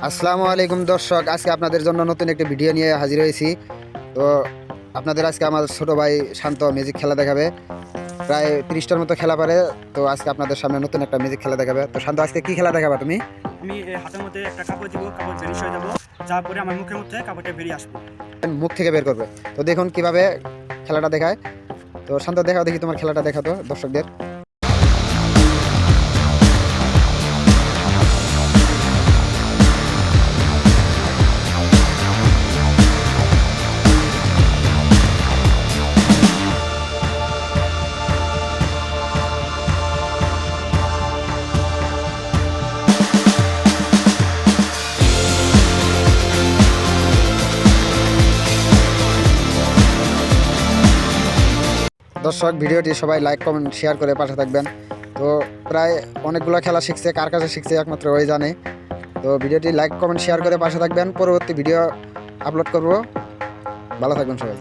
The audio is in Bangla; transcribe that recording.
আসসালামু আলাইকুম দর্শক, আজকে আপনাদের জন্য নতুন একটি ভিডিও নিয়ে হাজির হয়েছি। তো আপনাদের আজকে আমার ছোট ভাই শান্ত মিউজিক খেলা দেখাবে। প্রায় 30টার মতো খেলা পারে। তো আজকে আপনাদের সামনে নতুন একটা মিউজিক খেলা দেখাবে। তো শান্ত, আজকে কি খেলা দেখাবা তুমি? আমি হাতের মধ্যে একটা কাপড় দিব, কাপড় বেরিয়ে হয়ে যাবো, যাওয়ার পরে আমার মুখের মধ্যে কাপড়টা বেরিয়ে আসবে। মুখ থেকে বের করবে। তো দেখুন কিভাবে খেলাটা দেখায়। তো শান্ত, দেখাও দেখি তোমার খেলাটা, দেখাতো দর্শকদের। দর্শক, ভিডিওটি সবাই লাইক কমেন্ট শেয়ার করে পাশে থাকবেন। তো প্রায় অনেকগুলো খেলা শিখছে, কার কাছে শিখছে একমাত্র ওই জানে। তো ভিডিওটি লাইক কমেন্ট শেয়ার করে পাশে থাকবেন, পরবর্তী ভিডিও আপলোড করব। ভালো থাকবেন সবাই।